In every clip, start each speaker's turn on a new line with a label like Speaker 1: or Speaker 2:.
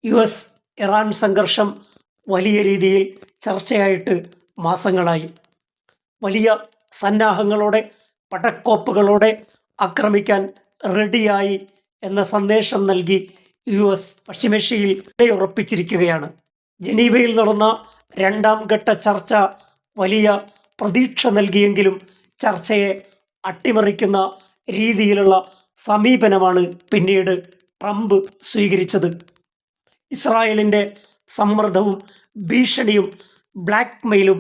Speaker 1: US Iran സംഘർഷം വലിയ രീതിയിൽ ചർച്ചയായിട്ട് മാസങ്ങളായി. വലിയ സന്നാഹങ്ങളോടെ പടക്കോപ്പുകളോടെ ആക്രമിക്കാൻ റെഡിയായി എന്ന സന്ദേശം നൽകി US പശ്ചിമേഷ്യയിൽ ഉറപ്പിച്ചിരിക്കുകയാണ്. ജനീവയിൽ നടന്ന രണ്ടാം ഘട്ട ചർച്ച വലിയ പ്രതീക്ഷ നൽകിയെങ്കിലും ചർച്ചയെ അട്ടിമറിക്കുന്ന രീതിയിലുള്ള സമീപനമാണ് പിന്നീട് ട്രംപ് സ്വീകരിച്ചത്. ഇസ്രായേലിൻ്റെ സമ്മർദ്ദവും ഭീഷണിയും ബ്ലാക്ക് മെയിലും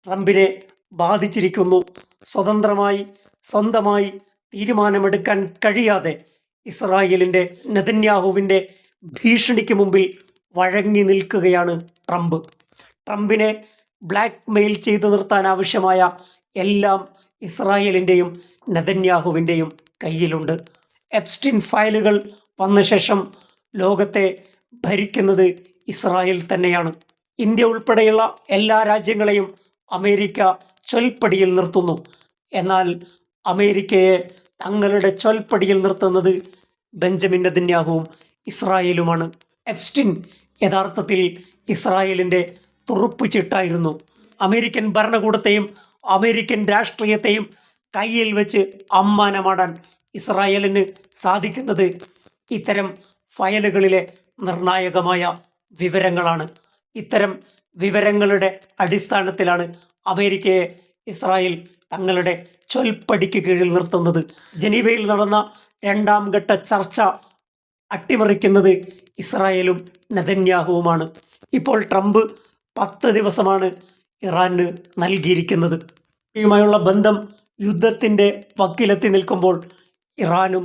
Speaker 1: ട്രംപിനെ ബാധിച്ചിരിക്കുന്നു. സ്വന്തമായി തീരുമാനമെടുക്കാൻ കഴിയാതെ ഇസ്രായേലിൻ്റെ നെതന്യാഹുവിൻ്റെ ഭീഷണിക്ക് മുമ്പിൽ വഴങ്ങി നിൽക്കുകയാണ് ട്രംപ്. ട്രംപിനെ ബ്ലാക്ക് മെയിൽ ചെയ്തു നിർത്താൻ ആവശ്യമായ എല്ലാം ഇസ്രായേലിൻ്റെയും നെതന്യാഹുവിൻ്റെയും കയ്യിലുണ്ട്. എപ്സ്റ്റീൻ ഫയലുകൾ വന്ന ശേഷം ലോകത്തെ ഭരിക്കുന്നത് ഇസ്രായേൽ തന്നെയാണ്. ഇന്ത്യ ഉൾപ്പെടെയുള്ള എല്ലാ രാജ്യങ്ങളെയും അമേരിക്ക ചൊൽപ്പടിയിൽ നിർത്തുന്നു. എന്നാൽ അമേരിക്കയെ തങ്ങളുടെ ചൊൽപ്പടിയിൽ നിർത്തുന്നത് ബെഞ്ചമിൻ നെതന്യാഹുവും ഇസ്രായേലുമാണ്. എപ്സ്റ്റീൻ യഥാർത്ഥത്തിൽ ഇസ്രായേലിൻ്റെ തുറുപ്പ് ചിട്ടായിരുന്നു. അമേരിക്കൻ ഭരണകൂടത്തെയും അമേരിക്കൻ രാഷ്ട്രീയത്തെയും കയ്യിൽ വെച്ച് അമ്മാനമാടാൻ ഇസ്രായേലിന് സാധിക്കുന്നത് ഇത്തരം ഫയലുകളിലെ നിർണായകമായ വിവരങ്ങളാണ്. ഇത്തരം വിവരങ്ങളുടെ അടിസ്ഥാനത്തിലാണ് അമേരിക്കയെ ഇസ്രായേൽ തങ്ങളുടെ ചൊൽപ്പടിക്ക് കീഴിൽ നിർത്തുന്നത്. ജനീവയിൽ നടന്ന രണ്ടാം ഘട്ട ചർച്ച അട്ടിമറിക്കുന്നത് ഇസ്രായേലും നെതന്യാഹുവുമാണ്. ഇപ്പോൾ ട്രംപ് 10 ദിവസമാണ് ഇറാന് നൽകിയിരിക്കുന്നത്. യുമായുള്ള ബന്ധം യുദ്ധത്തിൻ്റെ വക്കിലെത്തി നിൽക്കുമ്പോൾ ഇറാനും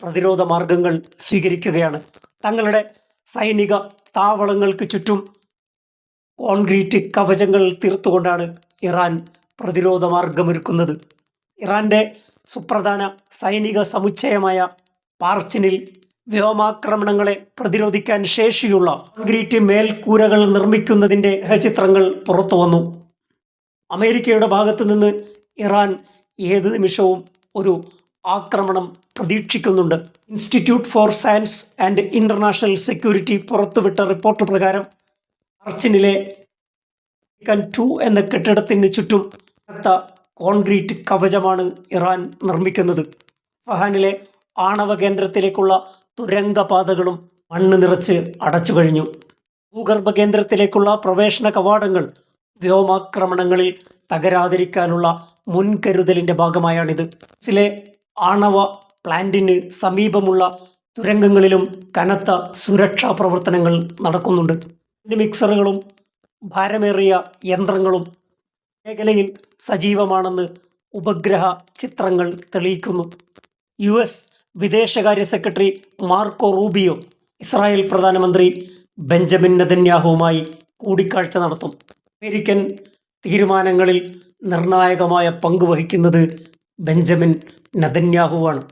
Speaker 1: പ്രതിരോധ മാർഗങ്ങൾ സ്വീകരിക്കുകയാണ്. തങ്ങളുടെ സൈനിക താവളങ്ങൾക്ക് ചുറ്റും കോൺക്രീറ്റ് കവചങ്ങൾ തീർത്തുകൊണ്ടാണ് ഇറാൻ പ്രതിരോധ മാർഗമൊരുക്കുന്നത്. ഇറാൻ്റെ സുപ്രധാന സൈനിക സമുച്ചയമായ പാർച്ചിനിൽ വ്യോമാക്രമണങ്ങളെ പ്രതിരോധിക്കാൻ ശേഷിയുള്ള കോൺക്രീറ്റ് മേൽക്കൂരകൾ നിർമ്മിക്കുന്നതിൻ്റെ ചിത്രങ്ങൾ പുറത്തു വന്നു. അമേരിക്കയുടെ ഭാഗത്തു നിന്ന് ഇറാൻ ഏത് നിമിഷവും ഒരു ആക്രമണം പ്രതീക്ഷിക്കുന്നുണ്ട്. Institute for science and international security പുറത്തുവിട്ട റിപ്പോർട്ട് പ്രകാരം പാർച്ചിനിലെ 2 എന്ന കെട്ടിടത്തിന് ചുറ്റും കോൺക്രീറ്റ് കവചമാണ് ഇറാൻ നിർമ്മിക്കുന്നത്. ഫഹാനിലെ ആണവ കേന്ദ്രത്തിലേക്കുള്ള തുരങ്കപാതകളും മണ്ണ് നിറച്ച് അടച്ചു കഴിഞ്ഞു. ഭൂഗർഭ കേന്ദ്രത്തിലേക്കുള്ള പ്രവേശന കവാടങ്ങൾ വ്യോമാക്രമണങ്ങളിൽ തകരാതിരിക്കാനുള്ള മുൻകരുതലിൻ്റെ ഭാഗമായാണിത്. ചില ആണവ പ്ലാന്റിന് സമീപമുള്ള തുരങ്കങ്ങളിലും കനത്ത സുരക്ഷാ പ്രവർത്തനങ്ങൾ നടക്കുന്നുണ്ട്. മിക്സറുകളും ഭാരമേറിയ യന്ത്രങ്ങളും മേഖലയിൽ സജീവമാണെന്ന് ഉപഗ്രഹ ചിത്രങ്ങൾ തെളിയിക്കുന്നു. US വിദേശകാര്യ സെക്രട്ടറി മാർക്കോ റൂബിയോ ഇസ്രായേൽ പ്രധാനമന്ത്രി ബെഞ്ചമിൻ നെതന്യാഹുവുമായി കൂടിക്കാഴ്ച നടത്തും. അമേരിക്കൻ തീരുമാനങ്ങളിൽ നിർണായകമായ പങ്ക് വഹിക്കുന്നത് ബെഞ്ചമിൻ നെതന്യാഹുവാണ്.